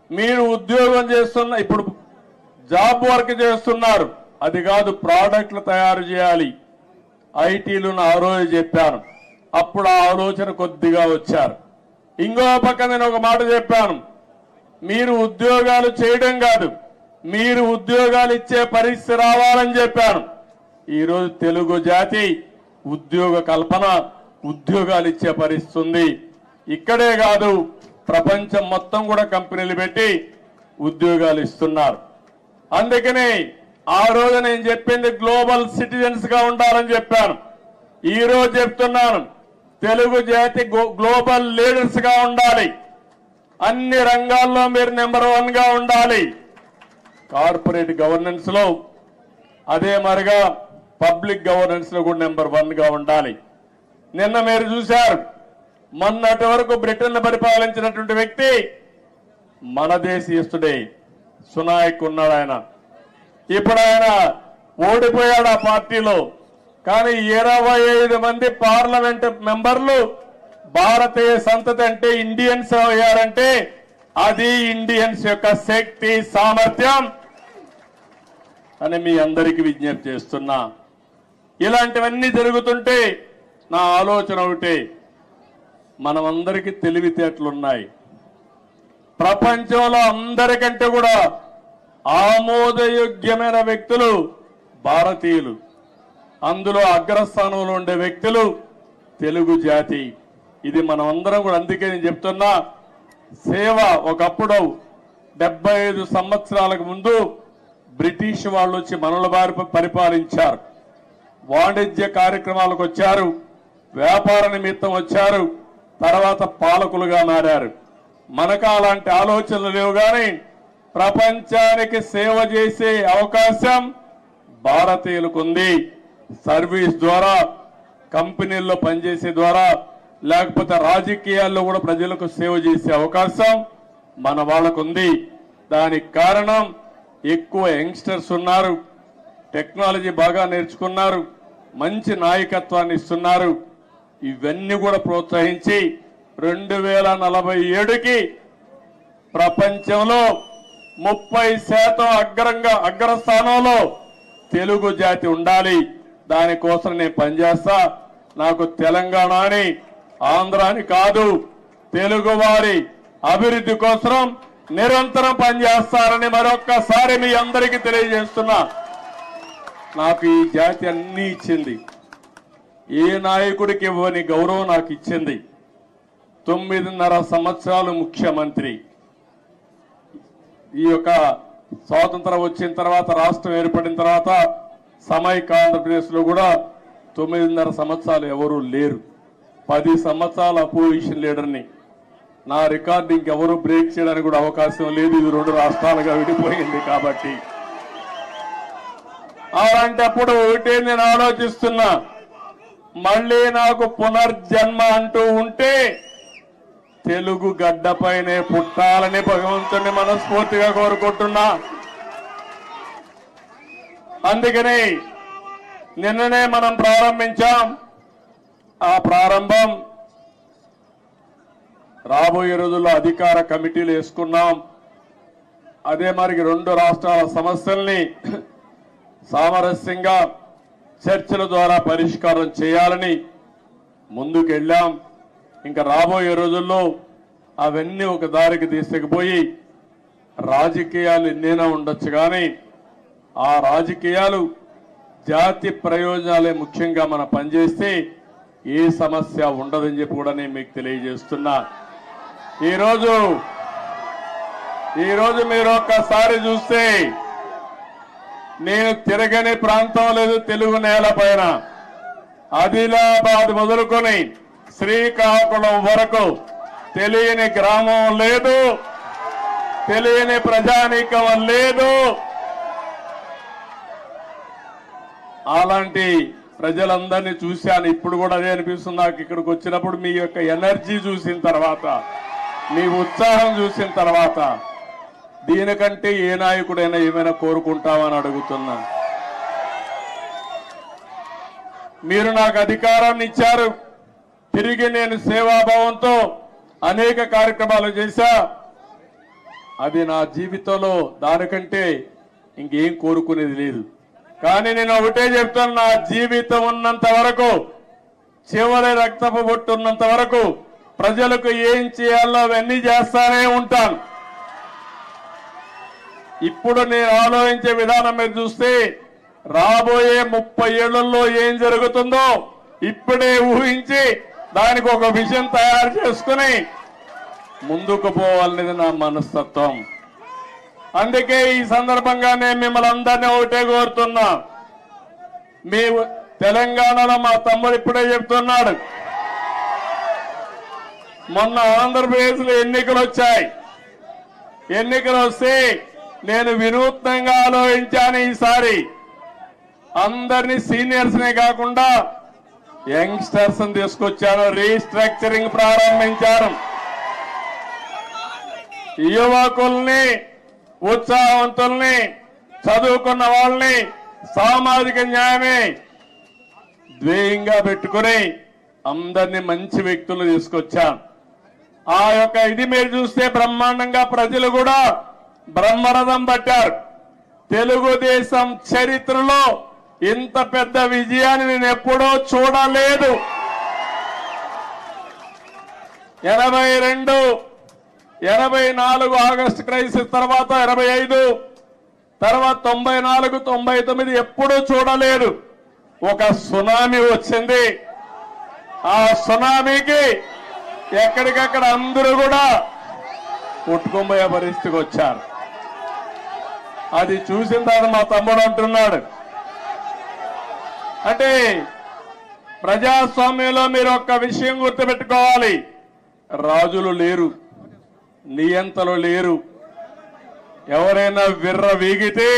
మీరు ఉద్యోగం చేస్తున్న, ఇప్పుడు జాబ్ వర్క్ చేస్తున్నారు, అది కాదు ప్రోడక్ట్లు తయారు చేయాలి, ఐటీలు ఆ రోజు చెప్పాను. అప్పుడు ఆ ఆలోచన కొద్దిగా వచ్చారు. ఇంకో పక్క నేను ఒక మాట చెప్పాను, మీరు ఉద్యోగాలు చేయడం కాదు, మీరు ఉద్యోగాలు ఇచ్చే పరిస్థితి రావాలని చెప్పాను. ఈరోజు తెలుగు జాతి ఉద్యోగ కల్పన, ఉద్యోగాలు ఇచ్చే పరిస్థితి ఉంది. ఇక్కడే కాదు, ప్రపంచం మొత్తం కూడా కంపెనీలు పెట్టి ఉద్యోగాలు ఇస్తున్నారు. అందుకని ఆ రోజు నేను చెప్పింది గ్లోబల్ సిటిజన్స్ గా ఉండాలని చెప్పాను. ఈ రోజు చెప్తున్నాను, తెలుగు జాతి గ్లోబల్ లీడర్స్ గా ఉండాలి. అన్ని రంగాల్లో మీరు నెంబర్ 1 గా ఉండాలి. కార్పొరేట్ గవర్నెన్స్ లో, అదే మరిగా పబ్లిక్ గవర్నెన్స్ లో కూడా నెంబర్ 1 గా ఉండాలి. నిన్న మీరు చూశారు, మొన్నటి వరకు బ్రిటన్ పరిపాలించినటువంటి వ్యక్తి మన దేశీయుడే సునాయక్ ఉన్నాడు. ఆయన ఇప్పుడు ఆయన ఓడిపోయాడు ఆ పార్టీలో. కానీ 25 మంది పార్లమెంట్ మెంబర్లు భారతీయ సంతతి అంటే ఇండియన్స్ అయ్యారంటే అది ఇండియన్స్ యొక్క శక్తి సామర్థ్యం అని మీ అందరికీ విజ్ఞప్తి చేస్తున్నా. ఇలాంటివన్నీ జరుగుతుంటే నా ఆలోచన ఒకటే, మనమందరికీ తెలివితేటలున్నాయి. ప్రపంచంలో అందరికంటే కూడా ఆమోదయోగ్యమైన వ్యక్తులు భారతీయులు. అందులో అగ్రస్థానంలో ఉండే వ్యక్తులు తెలుగు జాతి. ఇది మనం అందరం కూడా, అందుకే నేను చెప్తున్నా, సేవ ఒకప్పుడు 75 సంవత్సరాలకు ముందు బ్రిటిష్ వాళ్ళు వచ్చి మనల బారి పరిపాలించారు. వాణిజ్య కార్యక్రమాలకు వచ్చారు, వ్యాపార నిమిత్తం వచ్చారు, తర్వాత పాలకులుగా మారారు. మనకు అలాంటి ఆలోచనలు లేవు. కానీ ప్రపంచానికి సేవ చేసే అవకాశం భారతీయులకు ఉంది. సర్వీస్ ద్వారా, కంపెనీల్లో పనిచేసే ద్వారా, లేకపోతే రాజకీయాల్లో కూడా ప్రజలకు సేవ చేసే అవకాశం మన వాళ్ళకు ఉంది. దానికి కారణం ఎక్కువ యంగ్స్టర్స్ ఉన్నారు, టెక్నాలజీ బాగా నేర్చుకున్నారు, మంచి నాయకత్వాన్ని ఇస్తున్నారు. ఇవన్నీ కూడా ప్రోత్సహించి 2047కి ప్రపంచంలో 30% అగ్రస్థానంలో తెలుగు జాతి ఉండాలి. దానికోసం నేను పనిచేస్తా. నాకు తెలంగాణ అని, ఆంధ్ర అని కాదు, తెలుగు వారి అభివృద్ధి కోసం నిరంతరం పనిచేస్తారని మరొక్కసారి మీ అందరికీ తెలియజేస్తున్నా. నాకు ఈ జాతి అన్ని ఇచ్చింది. ఏ నాయకుడికి ఇవ్వని గౌరవం నాకు ఇచ్చింది. 9.5 సంవత్సరాలు ముఖ్యమంత్రి. ఈ యొక్క స్వాతంత్రం వచ్చిన తర్వాత, రాష్ట్రం ఏర్పడిన తర్వాత సమైక్య ఆంధ్రప్రదేశ్ లో కూడా 9.5 సంవత్సరాలు ఎవరూ లేరు. 10 సంవత్సరాల అపోజిషన్ లీడర్ని. నా రికార్డు ఇంకెవరూ బ్రేక్ చేయడానికి కూడా అవకాశం లేదు. ఇది 2 రాష్ట్రాలుగా విడిపోయింది కాబట్టి. అలాంటప్పుడు ఒకటే నేను ఆలోచిస్తున్నా, మళ్ళీ నాకు పునర్జన్మ అంటూ ఉంటే తెలుగు గడ్డపైనే పుట్టాలని భగవంతుని మనస్ఫూర్తిగా కోరుకుంటున్నా. అందుకని నిన్ననే మనం ప్రారంభించాం. ఆ ప్రారంభం రాబోయే రోజుల్లో అధికార కమిటీలు వేసుకున్నాం. అదే మరి 2 రాష్ట్రాల సమస్యల్ని సామరస్యంగా చర్చల ద్వారా పరిష్కారం చేయాలని ముందుకెళ్ళాం. ఇంకా రాబోయే రోజుల్లో అవన్నీ ఒక దారికి తీసుకుపోయి, రాజకీయాలు ఎన్నైనా ఉండొచ్చు కానీ ఆ రాజకీయాలు జాతి ప్రయోజనాలే ముఖ్యంగా మనం పనిచేస్తే ఏ సమస్య ఉండదని చెప్పి కూడా నేను మీకు తెలియజేస్తున్నా. ఈరోజు మీరు ఒక్కసారి చూస్తే నేను తిరగని ప్రాంతం లేదు తెలుగు నేల పైన. ఆదిలాబాద్ మొదలుకొని శ్రీకాకుళం వరకు తెలియని గ్రామం లేదు, తెలియని ప్రజానీకం లేదు. అలాంటి ప్రజలందరినీ చూశాను. ఇప్పుడు కూడా అదే అనిపిస్తుంది నాకు. ఇక్కడికి వచ్చినప్పుడు మీ యొక్క ఎనర్జీ చూసిన తర్వాత, మీ ఉత్సాహం చూసిన తర్వాత, దీనికంటే ఏ నాయకుడైనా ఏమైనా కోరుకుంటామని అడుగుతున్నా. మీరు నాకు అధికారాన్ని ఇచ్చారు. తిరిగి నేను సేవాభావంతో అనేక కార్యక్రమాలు చేశా. అది నా జీవితంలో దానికంటే ఇంకేం కోరుకునేది లేదు. కానీ నేను ఒకటే చెప్తాను, నా జీవితం ఉన్నంత వరకు, చివరి రక్తపు బొట్టు ఉన్నంత వరకు ప్రజలకు ఏం చేయాలో అవన్నీ చేస్తానే ఉంటాను. ఇప్పుడు నేను ఆలోచించే విధానం మీరు చూస్తే రాబోయే 30 ఏళ్లలో ఏం జరుగుతుందో ఇప్పుడే ఊహించి దానికి ఒక విజన్ తయారు చేసుకుని ముందుకు పోవాలనేది నా మనస్తత్వం. అందుకే ఈ సందర్భంగా నేను మిమ్మల్ని అందరినీ ఒకటే కోరుతున్నా. మీ తెలంగాణలో మా తమ్ముడు ఇప్పుడే చెప్తున్నాడు, మొన్న ఆంధ్రప్రదేశ్ లో ఎన్నికలు వచ్చాయి. ఎన్నికలు వస్తే నేను వినూత్నంగా ఆలోచించాను. ఈసారి అందరినీ సీనియర్స్ నే కాకుండా యంగ్స్టర్స్ తీసుకొచ్చాను. రీస్ట్రక్చరింగ్ ప్రారంభించాను. యువకుల్ని, ఉత్సాహవంతుల్ని, చదువుకున్న వాళ్ళని సామాజిక న్యాయమే ధ్యేయంగా పెట్టుకుని అందరినీ మంచి వ్యక్తులు తీసుకొచ్చాం. ఆ యొక్క ఇది మీరు చూస్తే బ్రహ్మాండంగా ప్రజలు కూడా బ్రహ్మరథం పట్టారు. తెలుగుదేశం చరిత్రలో ఇంత పెద్ద విజయాన్ని నేను ఎప్పుడూ చూడలేదు. 82, 84 ఆగస్టు క్రైసిస్ తర్వాత 85, తర్వాత 94, 99 ఎప్పుడూ చూడలేదు. ఒక సునామీ వచ్చింది. ఆ సునామీకి ఎక్కడికక్కడ అందరూ కూడా కొట్టుకుపోయే పరిస్థితికి వచ్చారు. అది చూసిన తర్వాత మా తమ్ముడు అంటున్నాడు, అంటే ప్రజాస్వామ్యంలో మీరు ఒక్క విషయం గుర్తుపెట్టుకోవాలి, రాజులు లేరు, నియంతలు లేరు. ఎవరైనా విర్ర వీగితే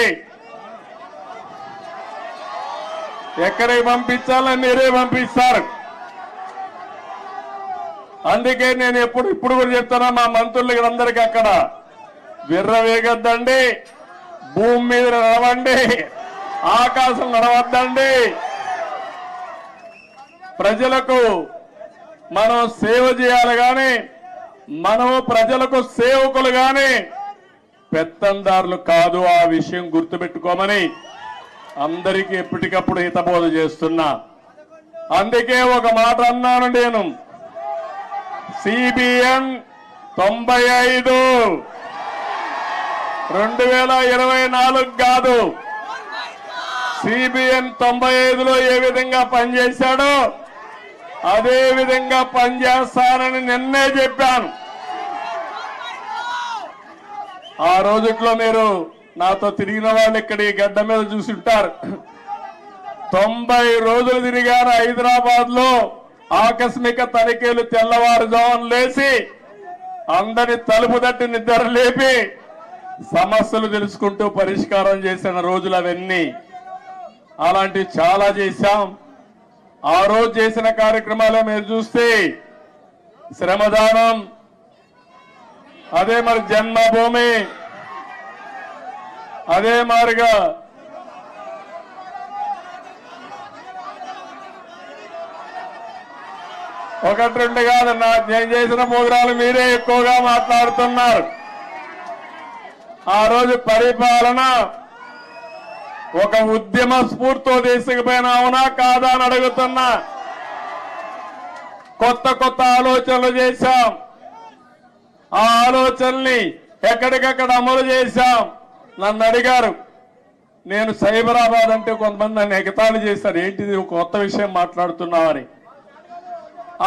ఎక్కడికి పంపించాలో మీరే పంపిస్తారు. అందుకే నేను ఇప్పుడు కూడా చెప్తున్నా మా మంత్రులకి అందరికీ, అక్కడ విర్ర వేగొద్దండి, భూమి మీద నడవండి, ఆకాశం నడవద్దండి. ప్రజలకు మనం సేవ చేయాలి కానీ మనము ప్రజలకు సేవకులు కానీ పెత్తందారులు కాదు. ఆ విషయం గుర్తుపెట్టుకోమని అందరికీ ఎప్పటికప్పుడు హితబోధ చేస్తున్నా. అందుకే ఒక మాట అన్నాను నేను, CBN 95 2024 కాదు, CBN 95లో ఏ విధంగా పనిచేశాడో అదే విధంగా పనిచేస్తానని నిన్నే చెప్పాను. ఆ రోజుట్లో మీరు నాతో తిరిగిన వాళ్ళు ఇక్కడ ఈ గడ్డ మీద చూసుంటారు. 90 రోజులు తిరిగాను హైదరాబాద్ లో. ఆకస్మిక తనిఖీలు, తెల్లవారుజామున లేచి అందరి తలుపు తట్టి నిద్ర లేపి సమస్యలు తెలుసుకుంటూ పరిష్కారం చేసిన రోజులు అవన్నీ. అలాంటివి చాలా చేశాం. ఆ రోజు చేసిన కార్యక్రమాలే మీరు చూస్తే శ్రమదానం, అదే మరి జన్మభూమి, అదే మారిగా ఒకటి రెండు కాదు, నేను చేసిన ప్రోగ్రాలు మీరే ఎక్కువగా మాట్లాడుతున్నారు. ఆ రోజు పరిపాలన ఒక ఉద్యమ స్ఫూర్తితో తీసుకుపోయిన అవునా కాదా అని అడుగుతున్నా. కొత్త కొత్త ఆలోచనలు చేశాం. ఆ ఆలోచనల్ని ఎక్కడికక్కడ అమలు చేశాం. నన్ను అడిగారు, నేను సైబరాబాద్ అంటే కొంతమంది నన్ను ఎగతాళి చేశారు, ఏంటిది కొత్త విషయం మాట్లాడుతున్నామని.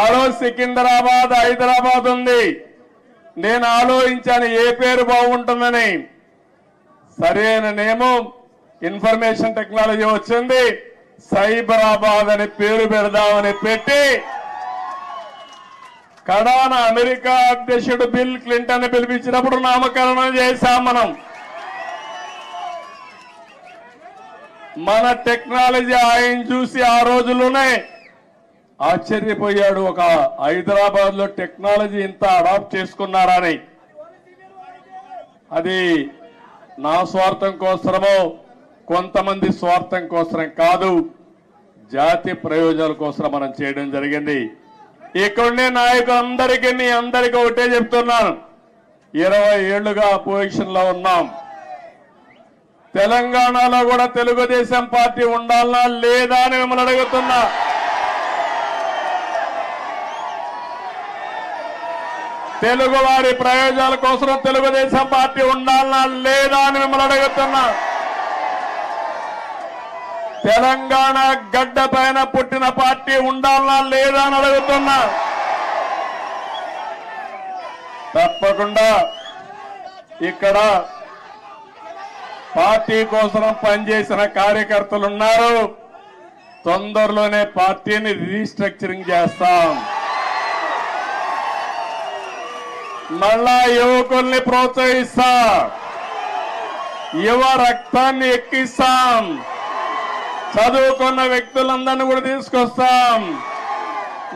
ఆ రోజు సికింద్రాబాద్, హైదరాబాద్ ఉంది. నేను ఆలోచించాను ఏ పేరు బాగుంటుందని. సరైన నేమం ఇన్ఫర్మేషన్ టెక్నాలజీ వచ్చింది, సైబరాబాద్ అని పేరు పెడదామని పెట్టి కడాన అమెరికా అధ్యక్షుడు బిల్ క్లింటన్ పిలిపించినప్పుడు నామకరణం చేశాం. మన టెక్నాలజీ ఆయన చూసి ఆ రోజుల్లోనే ఆశ్చర్యపోయాడు, ఒక హైదరాబాద్ లో టెక్నాలజీ ఇంత అడాప్ట్ చేసుకున్నారని. అది నా స్వార్థం కోసమో కొంతమంది స్వార్థం కోసం కాదు, జాతి ప్రయోజనాల కోసం మనం చేయడం జరిగింది. ఇక్కడుండే నాయకులందరికీ మీ అందరికీ ఒకటే చెప్తున్నాను, 20 ఏళ్లుగా అపోజిషన్ లో ఉన్నాం. తెలంగాణలో కూడా తెలుగుదేశం పార్టీ ఉండాలనా లేదా అని మిమ్మల్ని అడుగుతున్నా. తెలుగు వారి ప్రయోజనాల కోసం తెలుగుదేశం పార్టీ ఉండాలనా లేదా అని మిమ్మల్ని అడుగుతున్నా. తెలంగాణ గడ్డ పైన పుట్టిన పార్టీ ఉండాలనా లేదా అని అడుగుతున్నా. తప్పకుండా ఇక్కడ పార్టీ కోసం పనిచేసిన కార్యకర్తలు ఉన్నారు. తొందరలోనే పార్టీని రీస్ట్రక్చరింగ్ చేస్తాం. మళ్ళా యువకుల్ని ప్రోత్సహిస్తాం, యువ రక్తాన్ని ఎక్కిస్తాం, చదువుకున్న వ్యక్తులందరినీ కూడా తీసుకొస్తాం.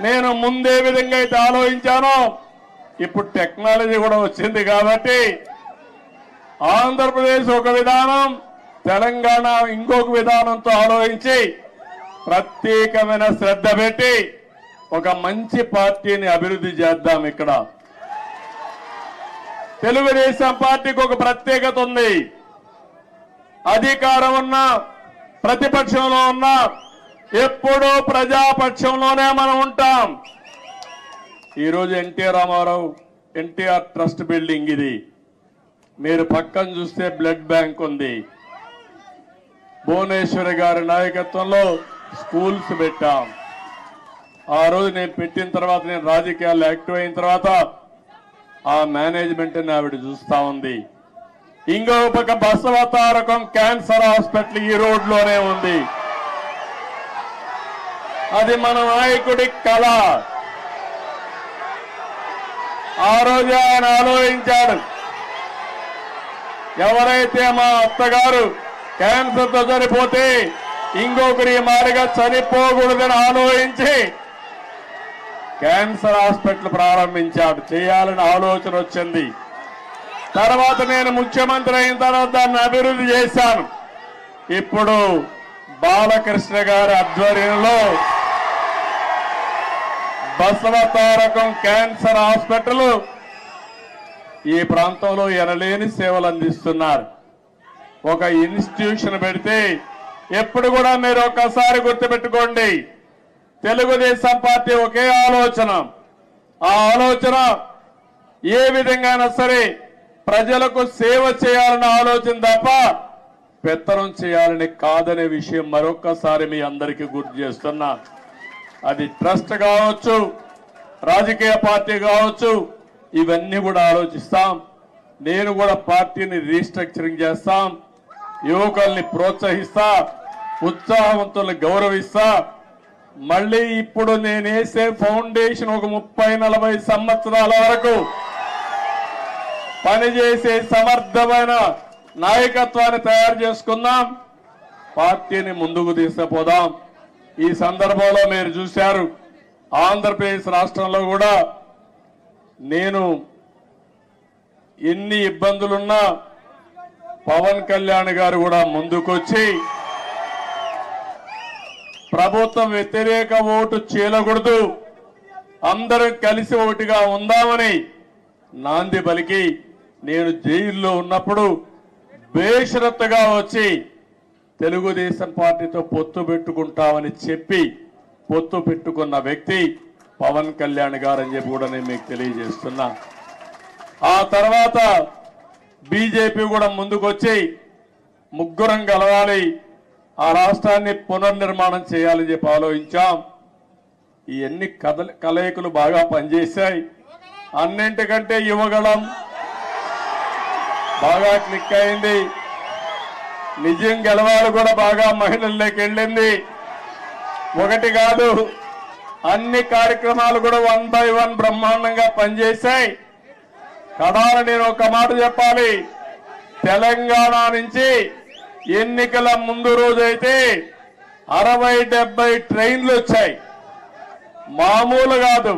నేను ముందే విధంగా అయితే ఆలోచించానో ఇప్పుడు టెక్నాలజీ కూడా వచ్చింది కాబట్టి ఆంధ్రప్రదేశ్ ఒక విధానం, తెలంగాణ ఇంకొక విధానంతో ఆలోచించి ప్రత్యేకమైన శ్రద్ధ పెట్టి ఒక మంచి పార్టీని అభివృద్ధి చేద్దాం. ఇక్కడ తెలుగుదేశం పార్టీకి ఒక ప్రత్యేకత ఉంది. అధికారం ఉన్నా ప్రతిపక్షంలో ఉన్నా ఎప్పుడూ ప్రజాపక్షంలోనే మనం ఉంటాం. ఈరోజు ఎన్టీ రామారావు ఎన్టీఆర్ ట్రస్ట్ బిల్డింగ్ ఇది. మీరు పక్కన చూస్తే బ్లడ్ బ్యాంక్ ఉంది. భువనేశ్వరి గారి నాయకత్వంలో స్కూల్స్ పెట్టాం. ఆ రోజు నేను పెట్టిన తర్వాత, నేను రాజకీయాల్లో యాక్టివ్ అయిన తర్వాత ఆ మేనేజ్మెంట్ ఆవిడ చూస్తా ఉంది. ఇంకో పక్క బసవతారకం క్యాన్సర్ హాస్పిటల్ ఈ రోడ్లోనే ఉంది. అది మన నాయకుడి కళ. ఆ రోజు ఆయన ఆలోచించాడు, ఎవరైతే మా అత్తగారు క్యాన్సర్తో చనిపోతే ఇంకొకరి మారిగా చనిపోకూడదని ఆలోచించి క్యాన్సర్ హాస్పిటల్ ప్రారంభించాడు. చేయాలని ఆలోచన వచ్చింది. తర్వాత నేను ముఖ్యమంత్రి అయిన తర్వాత దాన్ని అభివృద్ధి చేశాను. ఇప్పుడు బాలకృష్ణ గారి ఆధ్వర్యంలో బసవతారకం క్యాన్సర్ హాస్పిటల్ ఈ ప్రాంతంలో ఎనలేని సేవలు అందిస్తున్నారు. ఒక ఇన్స్టిట్యూషన్ పెడితే ఎప్పుడు కూడా మీరు ఒక్కసారి గుర్తుపెట్టుకోండి, తెలుగుదేశం పార్టీ ఒకే ఆలోచన. ఆ ఆలోచన ఏ విధంగానైనా సరే ప్రజలకు సేవ చేయాలన్న ఆలోచన తప్ప పెత్తనం చేయాలని కాదనే విషయం మరొక్కసారి మీ అందరికీ గుర్తు చేస్తున్నా. అది ట్రస్ట్ కావచ్చు, రాజకీయ పార్టీ కావచ్చు, ఇవన్నీ కూడా ఆలోచిస్తాం. నేను కూడా పార్టీని రీస్ట్రక్చరింగ్ చేస్తాం. యువకుల్ని ప్రోత్సహిస్తా, ఉత్సాహవంతుల్ని గౌరవిస్తా. మళ్ళీ ఇప్పుడు నేను వేసే ఫౌండేషన్ ఒక 30-40 సంవత్సరాల వరకు పనిచేసే సమర్థమైన నాయకత్వాన్ని తయారు చేసుకుందాం. పార్టీని ముందుకు తీసుకుపోదాం. ఈ సందర్భంలో మీరు చూశారు, ఆంధ్రప్రదేశ్ రాష్ట్రంలో కూడా నేను ఎన్ని ఇబ్బందులున్నా పవన్ కళ్యాణ్ గారు కూడా ముందుకొచ్చి ప్రభుత్వం వ్యతిరేక ఓటు చీలకూడదు, అందరం కలిసి ఒకటిగా ఉందామని నాంది పలికి నేను జైల్లో ఉన్నప్పుడు బేషరత్తుగా వచ్చి తెలుగుదేశం పార్టీతో పొత్తు పెట్టుకుంటామని చెప్పి పొత్తు పెట్టుకున్న వ్యక్తి పవన్ కళ్యాణ్ గారు అని చెప్పి కూడా నేను మీకు తెలియజేస్తున్నా. ఆ తర్వాత బీజేపీ కూడా ముందుకొచ్చి ముగ్గురం కలవాలి, ఆ రాష్ట్రాన్ని పునర్నిర్మాణం చేయాలని చెప్పి ఆలోచించాం. ఇవన్నీ కలయికలు బాగా పనిచేశాయి. అన్నింటికంటే యువగళం బాగా క్లిక్ అయింది. నిజం గెలవాలి కూడా బాగా మహిళల్లోకి వెళ్ళింది. ఒకటి కాదు, అన్ని కార్యక్రమాలు కూడా 1 by 1 బ్రహ్మాండంగా పనిచేశాయి. కడాల నేను ఒక మాట చెప్పాలి, తెలంగాణ నుంచి ఎన్నికల ముందు రోజైతే 60-70 ట్రైన్లు వచ్చాయి. మామూలు కాదు,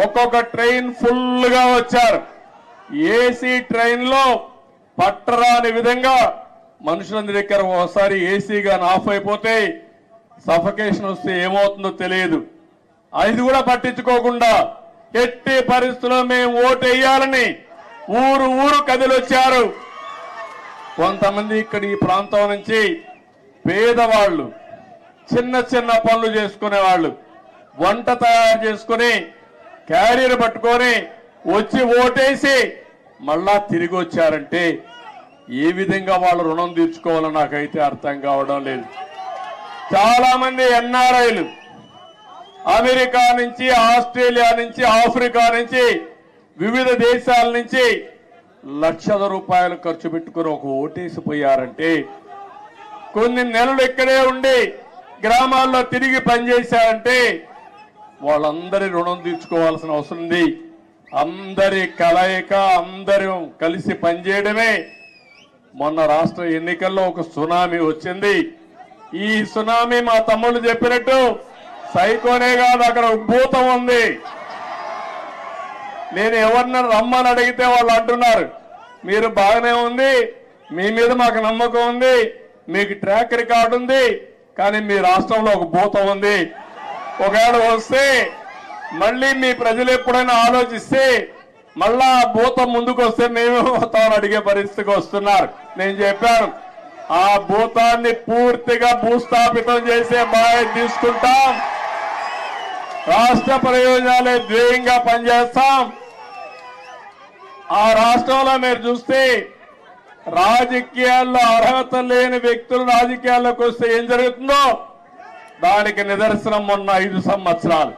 ఒక్కొక్క ట్రైన్ ఫుల్గా వచ్చారు. ఏసీ ట్రైన్లో పట్టరాని విధంగా మనుషులందరి దగ్గర ఒకసారి ఏసీగా ఆఫ్ అయిపోతే సఫకేషన్ వస్తే ఏమవుతుందో తెలియదు. అది కూడా పట్టించుకోకుండా ఎట్టి పరిస్థితుల్లో మేము ఓటు వేయాలని ఊరు కదిలొచ్చారు. కొంతమంది ఇక్కడ ఈ ప్రాంతం నుంచి పేదవాళ్ళు, చిన్న పనులు చేసుకునేవాళ్ళు, వంట తయారు చేసుకుని క్యారియర్ పట్టుకొని వచ్చి ఓటేసి మళ్ళా తిరిగి వచ్చారంటే ఏ విధంగా వాళ్ళు రుణం తీర్చుకోవాలో నాకైతే అర్థం కావడం లేదు. చాలా మంది ఎన్ఆర్ఐలు అమెరికా నుంచి, ఆస్ట్రేలియా నుంచి, ఆఫ్రికా నుంచి, వివిధ దేశాల నుంచి లక్షల రూపాయలు ఖర్చు పెట్టుకుని ఒక ఓటేసిపోయారంటే, కొన్ని నెలలు ఇక్కడే ఉండి గ్రామాల్లో తిరిగి పనిచేశారంటే వాళ్ళందరి రుణం తీర్చుకోవాల్సిన అవసరం ఉంది. అందరి కలయిక, అందరం కలిసి పనిచేయడమే. మొన్న రాష్ట్ర ఎన్నికల్లో ఒక సునామీ వచ్చింది. ఈ సునామీ మా తమ్ముళ్ళు చెప్పినట్టు సైకోనే కాదు, అక్కడ భూతం ఉంది. నేను ఎవరిని రమ్మని అడిగితే వాళ్ళు అంటున్నారు మీరు బాగానే ఉంది, మీ మీద మాకు నమ్మకం ఉంది, మీకు ట్రాక్ రికార్డు ఉంది, కానీ మీ రాష్ట్రంలో ఒక భూతం ఉంది. ఒకవేళ వస్తే మళ్ళీ మీ ప్రజలు ఎప్పుడైనా ఆలోచిస్తే మళ్ళా ఆ భూతం ముందుకు వస్తే మేమేమవుతామని అడిగే పరిస్థితికి వస్తున్నారు. నేను చెప్పాను ఆ భూతాన్ని పూర్తిగా భూస్థాపితం చేసే బాధ్యత తీసుకుంటాం. రాష్ట్ర ప్రయోజనాలే ధ్యేయంగా పనిచేస్తాం. ఆ రాష్ట్రంలో మీరు చూస్తే రాజకీయాల్లో అర్హత లేని వ్యక్తులు రాజకీయాల్లోకి వస్తే ఏం జరుగుతుందో దానికి నిదర్శనం మొన్న 5 సంవత్సరాలు.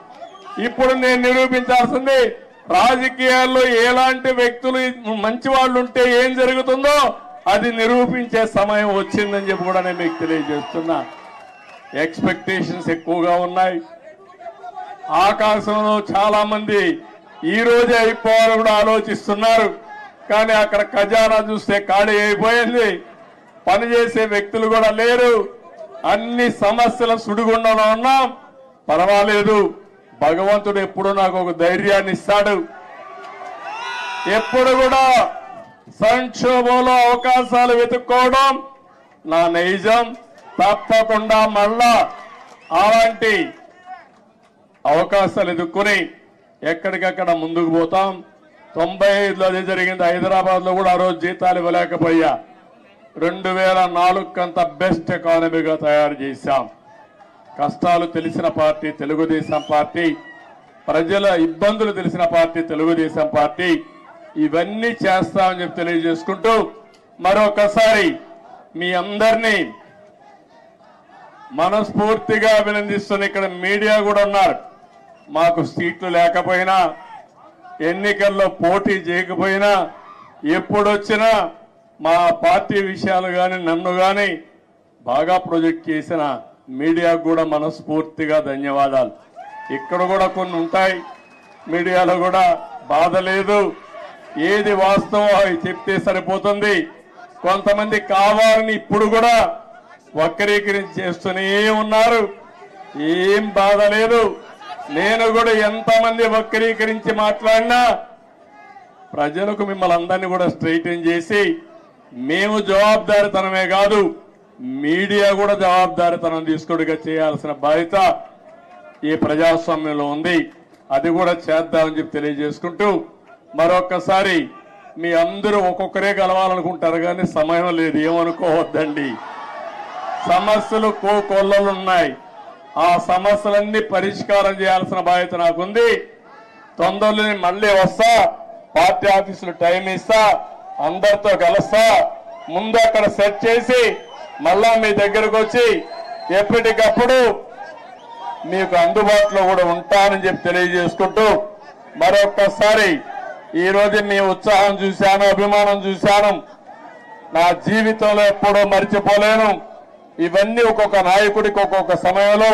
ఇప్పుడు నేను నిరూపించాల్సింది రాజకీయాల్లో ఎలాంటి వ్యక్తులు మంచి వాళ్ళు ఉంటే ఏం జరుగుతుందో అది నిరూపించే సమయం వచ్చిందని చెప్పి కూడా నేను మీకు తెలియజేస్తున్నా. ఎక్స్పెక్టేషన్స్ ఎక్కువగా ఉన్నాయి. ఆకాశంలో చాలా మంది ఈ రోజే అయిపోవాలని కూడా ఆలోచిస్తున్నారు. కానీ అక్కడ ఖజానా చూస్తే ఖాళీ అయిపోయింది. పనిచేసే వ్యక్తులు కూడా లేరు. అన్ని సమస్యల సుడిగుండంలో ఉన్నాం. పర్వాలేదు, భగవంతుడు ఎప్పుడు నాకు ఒక ధైర్యాన్ని ఇస్తాడు. ఎప్పుడు కూడా సంక్షోభంలో అవకాశాలు వెతుక్కోవడం నా నైజం. తప్పకుండా మళ్ళా అలాంటి అవకాశాలు ఎదుర్కొని ఎక్కడికక్కడ ముందుకు పోతాం. 95లో అదే జరిగింది. హైదరాబాద్ లో కూడా ఆ రోజు జీతాలు ఇవ్వలేకపోయా. 2004 కంత బెస్ట్ ఎకానమీగా తయారు చేశాం. కష్టాలు తెలిసిన పార్టీ తెలుగుదేశం పార్టీ, ప్రజల ఇబ్బందులు తెలిసిన పార్టీ తెలుగుదేశం పార్టీ. ఇవన్నీ చేస్తామని చెప్పి తెలియజేసుకుంటూ మరొకసారి మీ అందరినీ మనస్ఫూర్తిగా అభినందిస్తున్న ఇక్కడ మీడియా కూడా ఉన్నారు. మాకు సీట్లు లేకపోయినా, ఎన్నికల్లో పోటీ చేయకపోయినా, ఎప్పుడొచ్చినా మా పార్టీ విషయాలు కానీ నన్ను కానీ బాగా ప్రొజెక్ట్ చేసిన మీడియాకు కూడా మనస్ఫూర్తిగా ధన్యవాదాలు. ఇక్కడ కూడా కొన్ని ఉంటాయి, మీడియాలో కూడా బాధ లేదు. ఏది వాస్తవం అవి చెప్తే సరిపోతుంది. కొంతమంది కావాలని ఇప్పుడు కూడా వక్రీకరించి చేస్తూనే ఉన్నారు. ఏం బాధ లేదు. నేను కూడా ఎంతమంది వక్రీకరించి మాట్లాడినా ప్రజలకు మిమ్మల్ని అందరినీ కూడా స్ట్రైటన్ చేసి మేము జవాబుదారీతనమే కాదు మీడియా కూడా జవాబుదారీతనం తీసుకుడిగా చేయాల్సిన బాధ్యత ఈ ప్రజాస్వామ్యంలో ఉంది. అది కూడా చేద్దామని చెప్పి తెలియజేసుకుంటూ మరొక్కసారి మీ అందరూ ఒక్కొక్కరే కలవాలనుకుంటారు కానీ సమయం లేదు, ఏమనుకోవద్దండి. సమస్యలు కోకొల్లలున్నాయి. ఆ సమస్యలన్నీ పరిష్కారం చేయాల్సిన బాధ్యత నాకుంది. తొందరలో మళ్ళీ వస్తా, పార్టీ ఆఫీసులు టైం ఇస్తా, అందరితో కలుస్తా. ముందు అక్కడ సెట్ చేసి మళ్ళా మీ దగ్గరకు వచ్చి ఎప్పటికప్పుడు మీకు అందుబాటులో కూడా ఉంటానని చెప్పి తెలియజేసుకుంటూ మరొక్కసారి ఈ రోజు మీ ఉత్సాహం చూశాను, అభిమానం చూశాను. నా జీవితంలో ఎప్పుడూ మర్చిపోలేను. ఇవన్నీ ఒక్కొక్క నాయకుడికి ఒక్కొక్క సమయంలో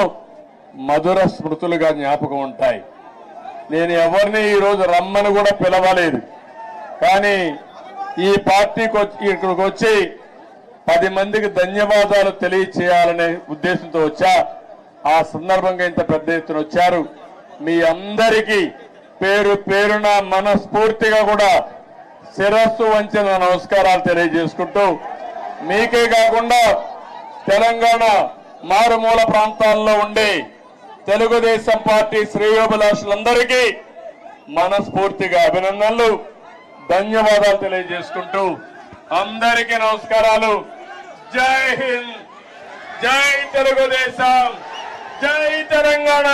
మధుర స్మృతులుగా జ్ఞాపకం ఉంటాయి. నేను ఎవరిని ఈరోజు రమ్మని కూడా పిలవలేదు, కానీ ఈ పార్టీకి ఇక్కడికి వచ్చి 10 మందికి ధన్యవాదాలు తెలియచేయాలనే ఉద్దేశంతో వచ్చా. ఆ సందర్భంగా ఇంత పెద్ద ఎత్తున వచ్చారు. మీ అందరికీ పేరు పేరున మనస్ఫూర్తిగా కూడా శిరస్సు వంచిన నమస్కారాలు తెలియజేసుకుంటూ మీకే కాకుండా తెలంగాణ మారుమూల ప్రాంతాల్లో ఉండే తెలుగుదేశం పార్టీ శ్రేయోభిలాషులందరికీ మనస్ఫూర్తిగా అభినందనలు, ధన్యవాదాలు తెలియజేసుకుంటూ అందరికీ నమస్కారాలు. జై హింద్, జై తెలుగుదేశం, జై తెలంగాణ.